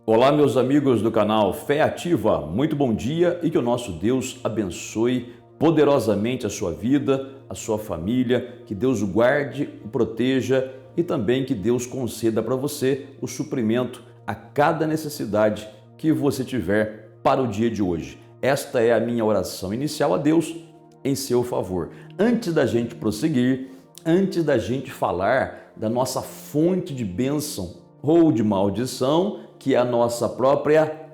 Olá, meus amigos do canal Fé Ativa, muito bom dia e que o nosso Deus abençoe poderosamente a sua vida, a sua família, que Deus o guarde, o proteja e também que Deus conceda para você o suprimento a cada necessidade que você tiver para o dia de hoje. Esta é a minha oração inicial a Deus em seu favor. Antes da gente prosseguir, antes da gente falar da nossa fonte de bênção ou de maldição, que é a nossa própria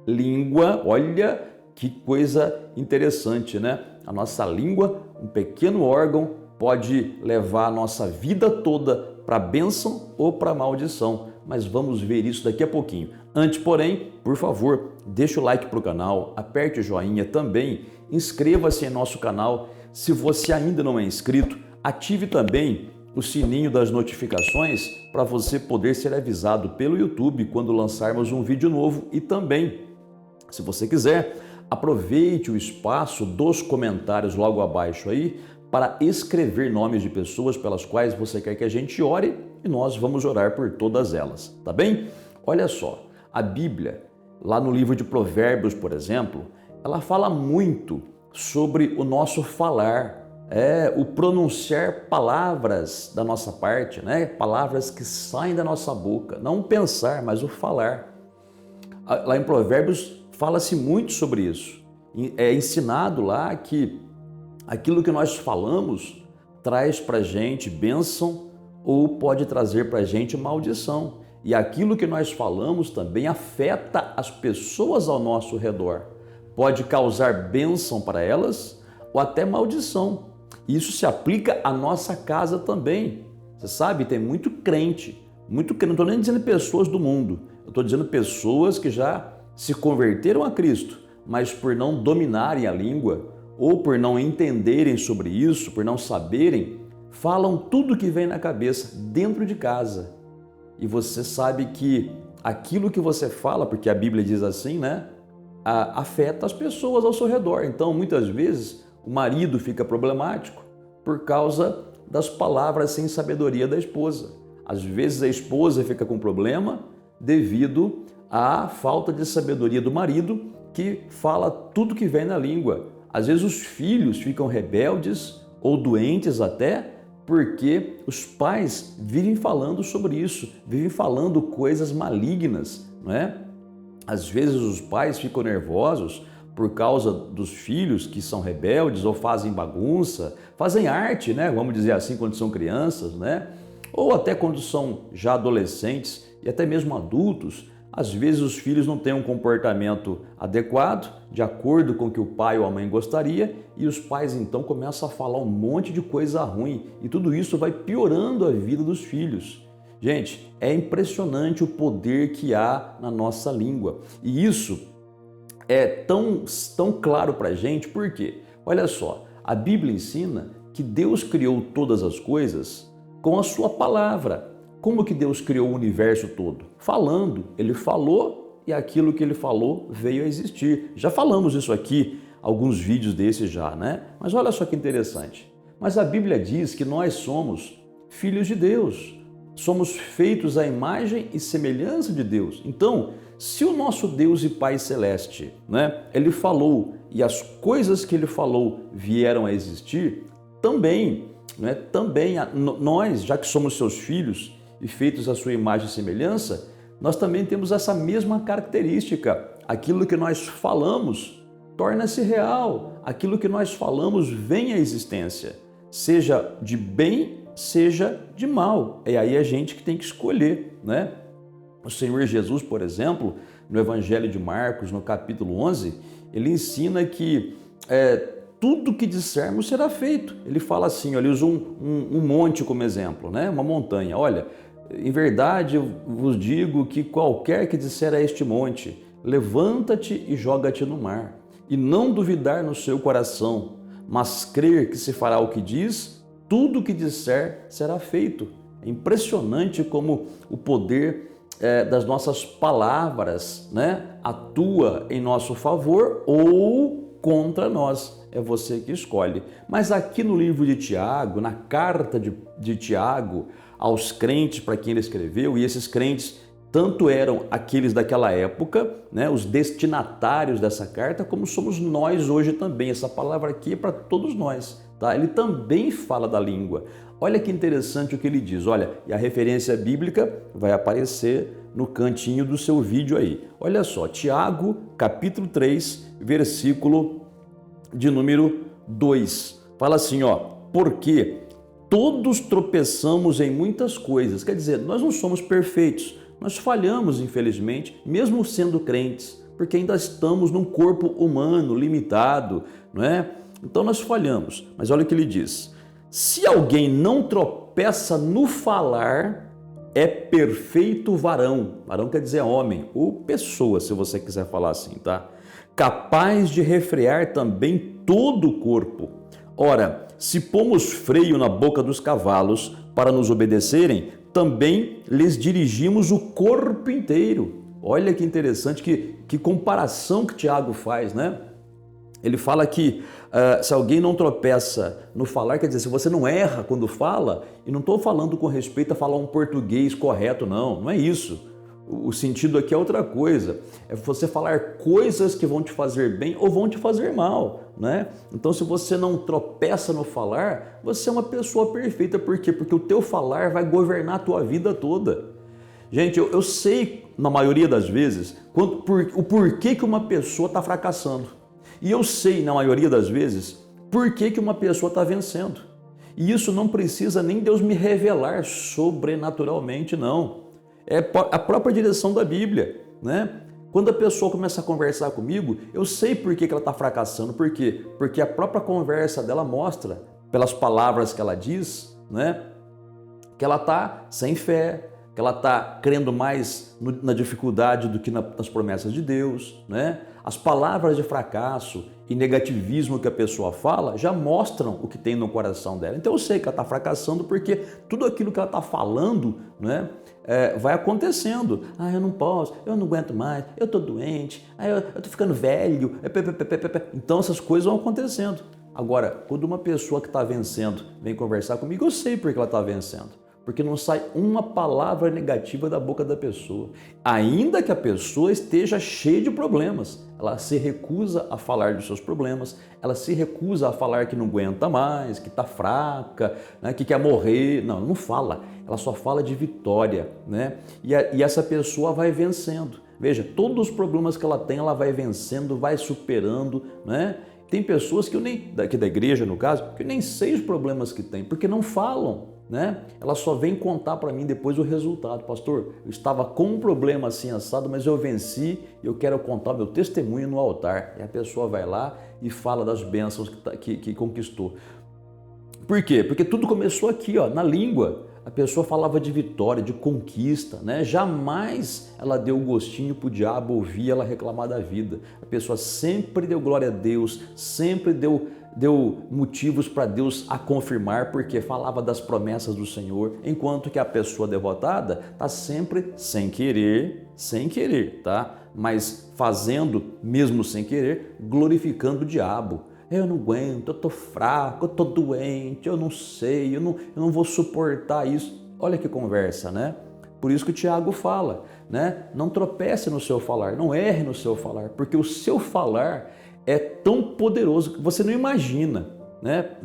língua. Olha que coisa interessante, né? A nossa língua, um pequeno órgão, pode levar a nossa vida toda para bênção ou para maldição. Mas vamos ver isso daqui a pouquinho. Antes, porém, por favor, deixa o like para o canal, aperte o joinha também, inscreva-se em nosso canal. Se você ainda não é inscrito, ative também o sininho das notificações para você poder ser avisado pelo YouTube quando lançarmos um vídeo novo. E também, se você quiser, aproveite o espaço dos comentários logo abaixo aí para escrever nomes de pessoas pelas quais você quer que a gente ore e nós vamos orar por todas elas, tá bem? Olha só, a Bíblia, lá no livro de Provérbios, por exemplo, ela fala muito sobre o nosso falar, o pronunciar palavras da nossa parte, né? Palavras que saem da nossa boca, não pensar, mas o falar. Lá em Provérbios fala-se muito sobre isso. É ensinado lá que aquilo que nós falamos traz para a gente bênção ou pode trazer para a gente maldição. E aquilo que nós falamos também afeta as pessoas ao nosso redor. Pode causar bênção para elas ou até maldição. Isso se aplica à nossa casa também. Você sabe, tem muito crente, não estou nem dizendo pessoas do mundo, eu estou dizendo pessoas que já se converteram a Cristo, mas por não dominarem a língua ou por não entenderem sobre isso, por não saberem, falam tudo que vem na cabeça dentro de casa. E você sabe que aquilo que você fala, porque a Bíblia diz assim, né, afeta as pessoas ao seu redor. Então, muitas vezes, o marido fica problemático por causa das palavras sem sabedoria da esposa. Às vezes a esposa fica com problema devido à falta de sabedoria do marido, que fala tudo que vem na língua. Às vezes os filhos ficam rebeldes ou doentes até porque os pais vivem falando sobre isso, vivem falando coisas malignas, não é? Às vezes os pais ficam nervosos por causa dos filhos que são rebeldes ou fazem bagunça, fazem arte, né? Vamos dizer assim, quando são crianças, né? Ou até quando são já adolescentes e até mesmo adultos. Às vezes os filhos não têm um comportamento adequado, de acordo com o que o pai ou a mãe gostaria, e os pais então começam a falar um monte de coisa ruim e tudo isso vai piorando a vida dos filhos. Gente, é impressionante o poder que há na nossa língua. E isso é tão claro para a gente, porque, olha só, a Bíblia ensina que Deus criou todas as coisas com a sua palavra. Como que Deus criou o universo todo? Falando. Ele falou e aquilo que ele falou veio a existir. Já falamos isso aqui, alguns vídeos desses já, né? Mas olha só que interessante. Mas a Bíblia diz que nós somos filhos de Deus. Somos feitos à imagem e semelhança de Deus. Então, se o nosso Deus e Pai Celeste, né, ele falou e as coisas que ele falou vieram a existir, também nós, já que somos seus filhos e feitos à sua imagem e semelhança, nós também temos essa mesma característica. Aquilo que nós falamos torna-se real. Aquilo que nós falamos vem à existência, seja de bem, seja de mal. É aí a gente que tem que escolher, né? O Senhor Jesus, por exemplo, no Evangelho de Marcos, no capítulo 11, ele ensina que tudo que dissermos será feito. Ele fala assim, ele usa um monte como exemplo, né? Uma montanha. Olha, em verdade eu vos digo que qualquer que disser a este monte, levanta-te e joga-te no mar, e não duvidar no seu coração, mas crer que se fará o que diz, tudo o que disser será feito. É impressionante como o poder das nossas palavras, né, atua em nosso favor ou contra nós. É você que escolhe. Mas aqui no livro de Tiago, na carta de Tiago aos crentes para quem ele escreveu, e esses crentes Tanto eram aqueles daquela época, né, os destinatários dessa carta, como somos nós hoje também. Essa palavra aqui é para todos nós, tá? Ele também fala da língua. Olha que interessante o que ele diz. Olha, e a referência bíblica vai aparecer no cantinho do seu vídeo aí. Olha só, Tiago, capítulo 3, versículo de número 2. Fala assim, ó, porque todos tropeçamos em muitas coisas. Quer dizer, nós não somos perfeitos. Nós falhamos, infelizmente, mesmo sendo crentes, porque ainda estamos num corpo humano limitado, não é? Então nós falhamos. Mas olha o que ele diz. Se alguém não tropeça no falar, é perfeito varão. Varão quer dizer homem ou pessoa, se você quiser falar assim, tá? Capaz de refrear também todo o corpo. Ora, se pomos freio na boca dos cavalos para nos obedecerem, também lhes dirigimos o corpo inteiro. Olha que interessante, que comparação que Tiago faz, né? Ele fala que se alguém não tropeça no falar, quer dizer, se você não erra quando fala, e não estou falando com respeito a falar um português correto, não é isso. O sentido aqui é outra coisa, é você falar coisas que vão te fazer bem ou vão te fazer mal, né? Então, se você não tropeça no falar, você é uma pessoa perfeita. Por quê? Porque o teu falar vai governar a tua vida toda. Gente, eu sei, na maioria das vezes, o porquê que uma pessoa está fracassando. E eu sei, na maioria das vezes, por que uma pessoa está vencendo. E isso não precisa nem Deus me revelar sobrenaturalmente, não. É a própria direção da Bíblia, né? Quando a pessoa começa a conversar comigo, eu sei por que ela está fracassando. Por quê? Porque a própria conversa dela mostra, pelas palavras que ela diz, né, que ela está sem fé, que ela está crendo mais na dificuldade do que nas promessas de Deus, né? As palavras de fracasso e negativismo que a pessoa fala já mostram o que tem no coração dela. Então eu sei que ela está fracassando porque tudo aquilo que ela está falando, né, vai acontecendo. Ah, eu não posso, eu não aguento mais, eu estou doente, eu estou ficando velho. Então essas coisas vão acontecendo. Agora, quando uma pessoa que está vencendo vem conversar comigo, eu sei por que ela está vencendo. Porque não sai uma palavra negativa da boca da pessoa. Ainda que a pessoa esteja cheia de problemas, ela se recusa a falar dos seus problemas, ela se recusa a falar que não aguenta mais, que está fraca, né, que quer morrer. Não fala. Ela só fala de vitória, né? E essa pessoa vai vencendo. Veja, todos os problemas que ela tem, ela vai vencendo, vai superando, né? Tem pessoas que eu nem, daqui da igreja no caso, que eu nem sei os problemas que tem, porque não falam. Né? Ela só vem contar para mim depois o resultado. Pastor, eu estava com um problema assim assado, mas eu venci e eu quero contar meu testemunho no altar. E a pessoa vai lá e fala das bênçãos que conquistou. Por quê? Porque tudo começou aqui, ó, na língua. A pessoa falava de vitória, de conquista, né? Jamais ela deu gostinho para o diabo ouvir ela reclamar da vida. A pessoa sempre deu glória a Deus, sempre deu motivos para Deus a confirmar, porque falava das promessas do Senhor, enquanto que a pessoa devotada está sempre sem querer, tá? Mas fazendo, mesmo sem querer, glorificando o diabo. Eu não aguento, eu estou fraco, eu estou doente, eu não sei, eu não vou suportar isso. Olha que conversa, né? Por isso que o Tiago fala, né? Não tropece no seu falar, não erre no seu falar, porque o seu falar é tão poderoso que você não imagina, né?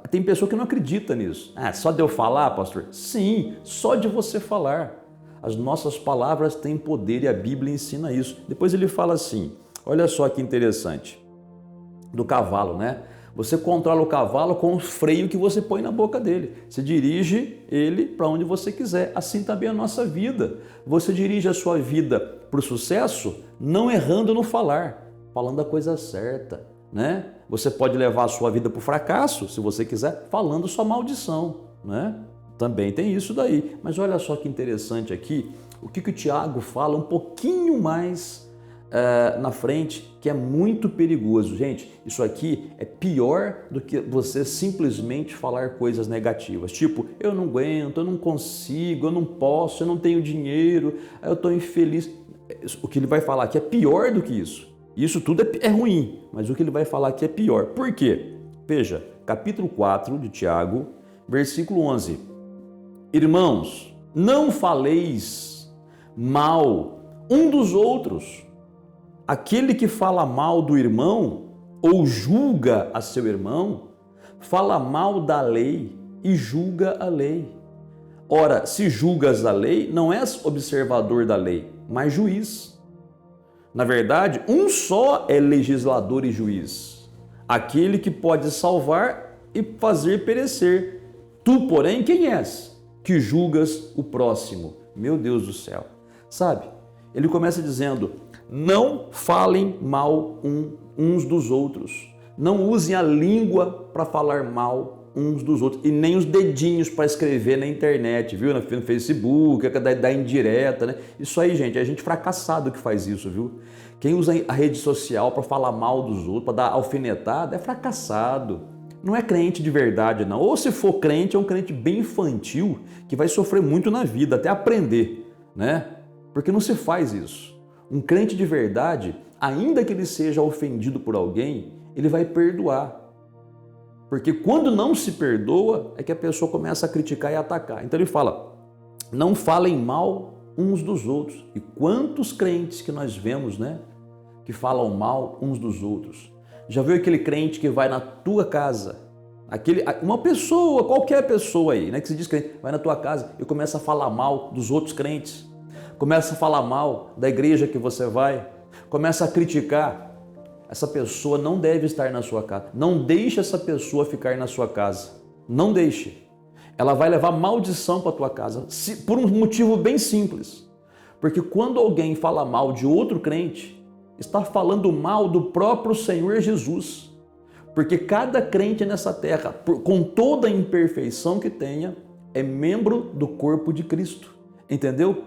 Tem pessoa que não acredita nisso. Ah, só de eu falar, pastor? Sim, só de você falar. As nossas palavras têm poder e a Bíblia ensina isso. Depois ele fala assim, olha só que interessante, do cavalo, né? Você controla o cavalo com o freio que você põe na boca dele. Você dirige ele para onde você quiser. Assim também é a nossa vida. Você dirige a sua vida para o sucesso não errando no falar, falando a coisa certa, né? Você pode levar a sua vida para o fracasso, se você quiser, falando sua maldição, né? Também tem isso daí. Mas olha só que interessante aqui, o que o Tiago fala um pouquinho mais na frente, que é muito perigoso. Gente, isso aqui é pior do que você simplesmente falar coisas negativas, tipo, eu não aguento, eu não consigo, eu não posso, eu não tenho dinheiro, eu estou infeliz. O que ele vai falar aqui é pior do que isso. Isso tudo é ruim, mas o que ele vai falar aqui é pior. Por quê? Veja, capítulo 4 de Tiago, versículo 11. Irmãos, não faleis mal um dos outros. Aquele que fala mal do irmão ou julga a seu irmão, fala mal da lei e julga a lei. Ora, se julgas a lei, não és observador da lei, mas juiz. Na verdade, um só é legislador e juiz, aquele que pode salvar e fazer perecer. Tu, porém, quem és? Que julgas o próximo. Meu Deus do céu. Sabe, ele começa dizendo, não falem mal uns dos outros. Não usem a língua para falar mal uns dos outros. E nem os dedinhos para escrever na internet, viu? No Facebook, da indireta, né? Isso aí, gente, é gente fracassado que faz isso, viu? Quem usa a rede social para falar mal dos outros, para dar alfinetada, é fracassado. Não é crente de verdade, não. Ou se for crente, é um crente bem infantil, que vai sofrer muito na vida, até aprender, né? Porque não se faz isso. Um crente de verdade, ainda que ele seja ofendido por alguém, ele vai perdoar. Porque quando não se perdoa, é que a pessoa começa a criticar e atacar. Então ele fala, não falem mal uns dos outros. E quantos crentes que nós vemos, né? Que falam mal uns dos outros. Já viu aquele crente que vai na tua casa? Uma pessoa, qualquer pessoa aí, né? Que se diz crente, vai na tua casa e começa a falar mal dos outros crentes. Começa a falar mal da igreja que você vai. Começa a criticar. Essa pessoa não deve estar na sua casa. Não deixe essa pessoa ficar na sua casa. Não deixe. Ela vai levar maldição para a tua casa, por um motivo bem simples. Porque quando alguém fala mal de outro crente, está falando mal do próprio Senhor Jesus. Porque cada crente nessa terra, com toda a imperfeição que tenha, é membro do corpo de Cristo. Entendeu?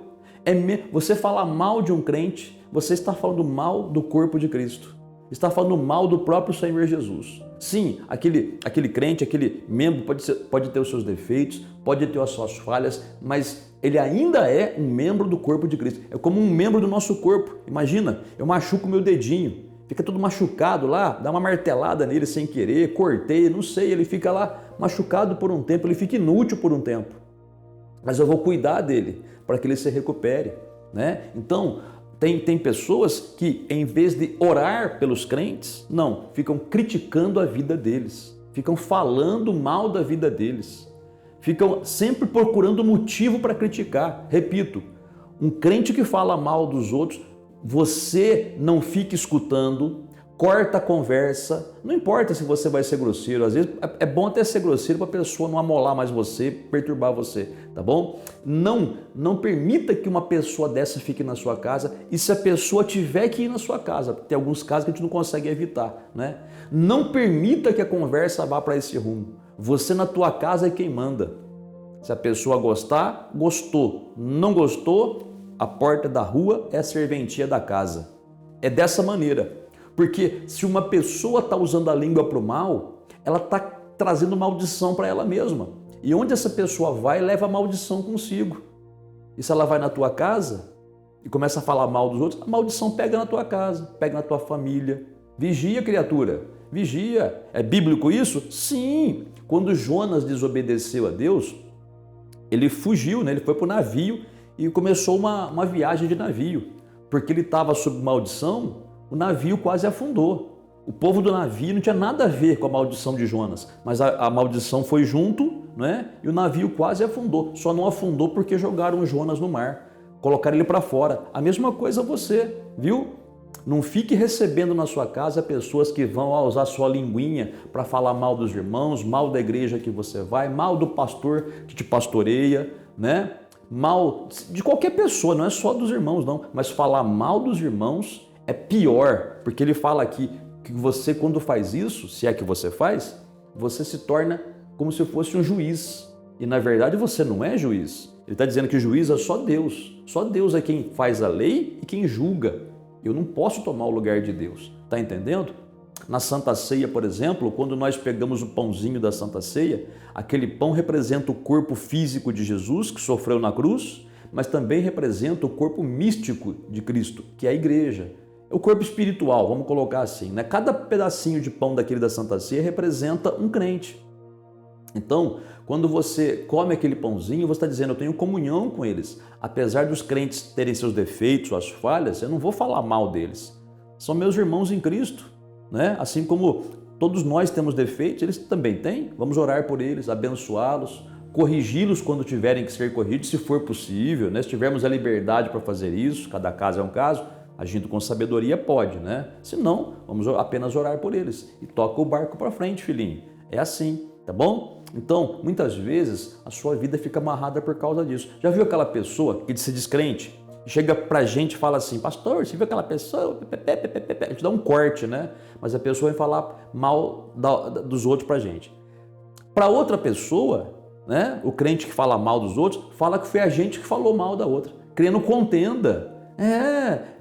Você falar mal de um crente, você está falando mal do corpo de Cristo. Está falando mal do próprio Senhor Jesus. Sim, aquele crente, aquele membro pode ter os seus defeitos, pode ter as suas falhas, mas ele ainda é um membro do corpo de Cristo. É como um membro do nosso corpo. Imagina, eu machuco o meu dedinho, fica todo machucado lá, dá uma martelada nele sem querer, cortei, não sei, ele fica lá machucado por um tempo, ele fica inútil por um tempo. Mas eu vou cuidar dele para que ele se recupere, né? Então, tem pessoas que, em vez de orar pelos crentes, não, ficam criticando a vida deles, ficam falando mal da vida deles, ficam sempre procurando motivo para criticar. Repito, um crente que fala mal dos outros, você não fica escutando, corta a conversa, não importa se você vai ser grosseiro, às vezes é bom até ser grosseiro para a pessoa não amolar mais você, perturbar você, tá bom? Não permita que uma pessoa dessa fique na sua casa, e se a pessoa tiver que ir na sua casa, tem alguns casos que a gente não consegue evitar, né? Não permita que a conversa vá para esse rumo. Você na tua casa é quem manda. Se a pessoa gostar, gostou. Não gostou, a porta da rua é a serventia da casa. É dessa maneira. Porque se uma pessoa está usando a língua para o mal, ela está trazendo maldição para ela mesma. E onde essa pessoa vai, leva a maldição consigo. E se ela vai na tua casa e começa a falar mal dos outros, a maldição pega na tua casa, pega na tua família. Vigia, criatura, vigia. É bíblico isso? Sim. Quando Jonas desobedeceu a Deus, ele fugiu, né? Ele foi para o navio e começou uma viagem de navio. Porque ele estava sob maldição, o navio quase afundou. O povo do navio não tinha nada a ver com a maldição de Jonas, mas a maldição foi junto, né? E o navio quase afundou. Só não afundou porque jogaram Jonas no mar, colocaram ele para fora. A mesma coisa você, viu? Não fique recebendo na sua casa pessoas que vão usar sua linguinha para falar mal dos irmãos, mal da igreja que você vai, mal do pastor que te pastoreia, né? Mal de qualquer pessoa, não é só dos irmãos não, mas falar mal dos irmãos é pior, porque ele fala aqui que você, quando faz isso, se é que você faz, você se torna como se fosse um juiz. E na verdade você não é juiz. Ele está dizendo que o juiz é só Deus. Só Deus é quem faz a lei e quem julga. Eu não posso tomar o lugar de Deus. Está entendendo? Na Santa Ceia, por exemplo, quando nós pegamos o pãozinho da Santa Ceia, aquele pão representa o corpo físico de Jesus, que sofreu na cruz, mas também representa o corpo místico de Cristo, que é a igreja. O corpo espiritual, vamos colocar assim, né? Cada pedacinho de pão daquele da Santa Ceia representa um crente. Então, quando você come aquele pãozinho, você está dizendo, eu tenho comunhão com eles. Apesar dos crentes terem seus defeitos, suas falhas, eu não vou falar mal deles. São meus irmãos em Cristo, né? Assim como todos nós temos defeitos, eles também têm. Vamos orar por eles, abençoá-los, corrigi-los quando tiverem que ser corrigidos, se for possível, né? Se tivermos a liberdade para fazer isso, cada caso é um caso, agindo com sabedoria pode, né? Se não, vamos apenas orar por eles e toca o barco para frente, filhinho. É assim, tá bom? Então, muitas vezes a sua vida fica amarrada por causa disso. Já viu aquela pessoa que se descrente? Chega pra gente e fala assim, pastor, você viu aquela pessoa? A gente dá um corte, né? Mas a pessoa vai falar mal dos outros pra gente. Para outra pessoa, né? O crente que fala mal dos outros, fala que foi a gente que falou mal da outra, criando contenda.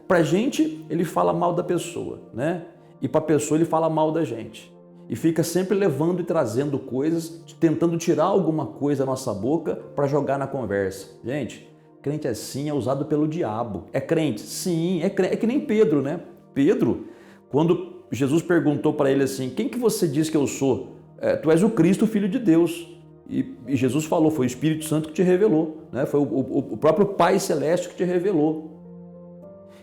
Pra gente ele fala mal da pessoa, né? E pra pessoa ele fala mal da gente. E fica sempre levando e trazendo coisas, tentando tirar alguma coisa da nossa boca para jogar na conversa. Gente, crente assim é usado pelo diabo. É crente? Sim, é que nem Pedro, né? Pedro, quando Jesus perguntou para ele assim, quem que você diz que eu sou? Tu és o Cristo, o Filho de Deus. E Jesus falou, foi o Espírito Santo que te revelou, né? Foi o próprio Pai Celeste que te revelou.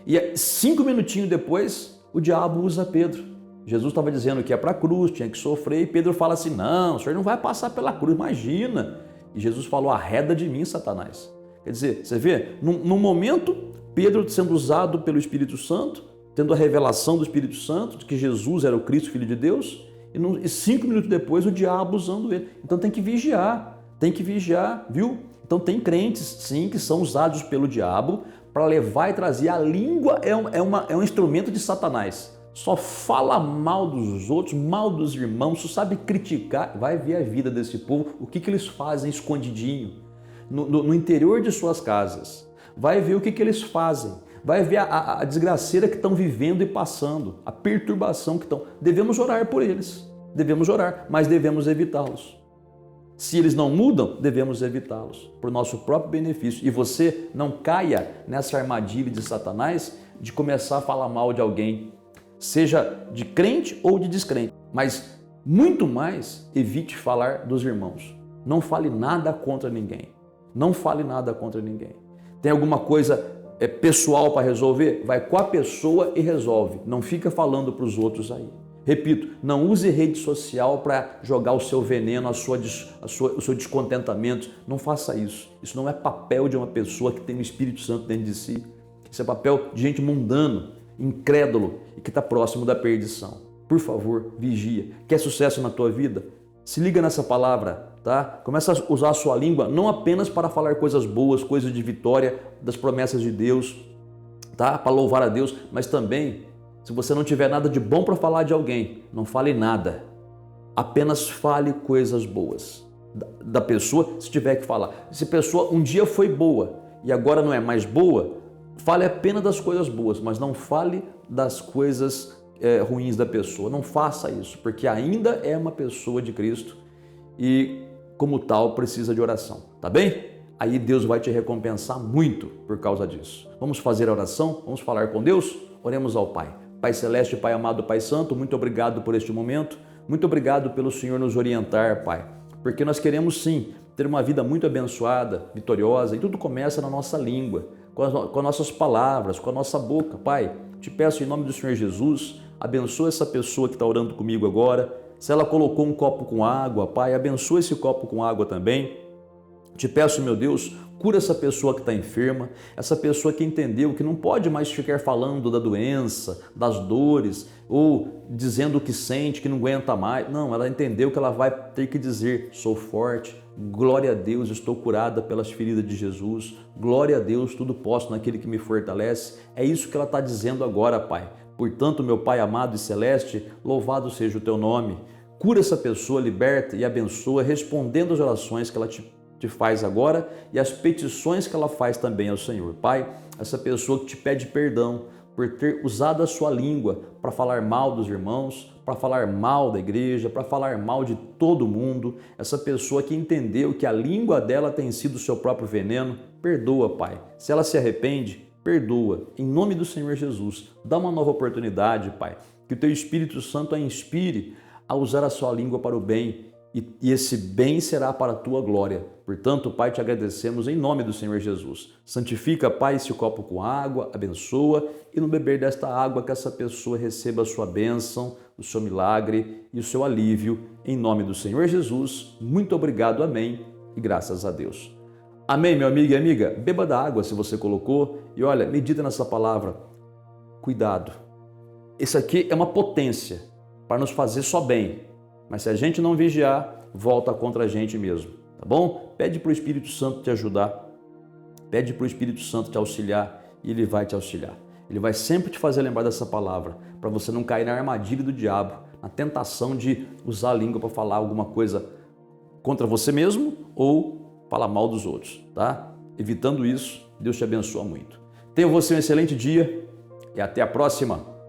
E 5 minutinhos depois, o diabo usa Pedro. Jesus estava dizendo que ia para a cruz, tinha que sofrer, e Pedro fala assim, não, o senhor não vai passar pela cruz, imagina. E Jesus falou, arreda de mim, Satanás. Quer dizer, você vê, num momento, Pedro sendo usado pelo Espírito Santo, tendo a revelação do Espírito Santo, de que Jesus era o Cristo, Filho de Deus, e 5 minutos depois o diabo usando ele. Então tem que vigiar, viu? Então tem crentes, sim, que são usados pelo diabo para levar e trazer. A língua é um instrumento de Satanás. Só fala mal dos outros, mal dos irmãos, só sabe criticar. Vai ver a vida desse povo, o que eles fazem escondidinho, no interior de suas casas. Vai ver o que eles fazem. Vai ver a desgraceira que estão vivendo e passando, a perturbação que estão. Devemos orar por eles, devemos orar, mas devemos evitá-los. Se eles não mudam, devemos evitá-los, por nosso próprio benefício. E você não caia nessa armadilha de Satanás de começar a falar mal de alguém, seja de crente ou de descrente. Mas muito mais, evite falar dos irmãos. Não fale nada contra ninguém. Não fale nada contra ninguém. Tem alguma coisa pessoal para resolver? Vai com a pessoa e resolve. Não fica falando para os outros aí. Repito, não use rede social para jogar o seu veneno, o seu descontentamento. Não faça isso. Isso não é papel de uma pessoa que tem o Espírito Santo dentro de si. Isso é papel de gente mundano, incrédulo e que está próximo da perdição. Por favor, vigia. Quer sucesso na tua vida? Se liga nessa palavra, tá? Começa a usar a sua língua não apenas para falar coisas boas, coisas de vitória, das promessas de Deus, tá? Para louvar a Deus, mas também, se você não tiver nada de bom para falar de alguém, não fale nada. Apenas fale coisas boas da pessoa, se tiver que falar. Se a pessoa um dia foi boa e agora não é mais boa, fale apenas das coisas boas, mas não fale das coisas ruins da pessoa. Não faça isso, porque ainda é uma pessoa de Cristo e, como tal, precisa de oração, tá bem? Aí Deus vai te recompensar muito por causa disso. Vamos fazer a oração? Vamos falar com Deus? Oremos ao Pai. Pai Celeste, Pai amado, Pai Santo, muito obrigado por este momento. Muito obrigado pelo Senhor nos orientar, Pai, porque nós queremos sim ter uma vida muito abençoada, vitoriosa, e tudo começa na nossa língua, com as nossas palavras, com a nossa boca. Pai, te peço em nome do Senhor Jesus, abençoa essa pessoa que está orando comigo agora. Se ela colocou um copo com água, Pai, abençoa esse copo com água também. Te peço, meu Deus, cura essa pessoa que está enferma, essa pessoa que entendeu que não pode mais ficar falando da doença, das dores, ou dizendo o que sente, que não aguenta mais. Não, ela entendeu que ela vai ter que dizer, sou forte, glória a Deus, estou curada pelas feridas de Jesus, glória a Deus, tudo posso naquele que me fortalece. É isso que ela está dizendo agora, Pai. Portanto, meu Pai amado e celeste, louvado seja o teu nome. Cura essa pessoa, liberta e abençoa, respondendo às orações que ela te faz agora e as petições que ela faz também ao Senhor. Pai, essa pessoa que te pede perdão por ter usado a sua língua para falar mal dos irmãos, para falar mal da igreja, para falar mal de todo mundo, essa pessoa que entendeu que a língua dela tem sido o seu próprio veneno, perdoa, Pai. Se ela se arrepende, perdoa. Em nome do Senhor Jesus, dá uma nova oportunidade, Pai, que o teu Espírito Santo a inspire a usar a sua língua para o bem e esse bem será para a tua glória. Portanto, Pai, te agradecemos em nome do Senhor Jesus. Santifica, Pai, esse copo com água, abençoa e no beber desta água que essa pessoa receba a sua bênção, o seu milagre e o seu alívio. Em nome do Senhor Jesus, muito obrigado, amém e graças a Deus. Amém, meu amigo e amiga? Beba da água se você colocou e olha, medita nessa palavra. Cuidado. Isso aqui é uma potência para nos fazer só bem. Mas se a gente não vigiar, volta contra a gente mesmo, tá bom? Pede para o Espírito Santo te ajudar, pede para o Espírito Santo te auxiliar e ele vai te auxiliar. Ele vai sempre te fazer lembrar dessa palavra, para você não cair na armadilha do diabo, na tentação de usar a língua para falar alguma coisa contra você mesmo ou falar mal dos outros, tá? Evitando isso, Deus te abençoa muito. Tenha você um excelente dia e até a próxima!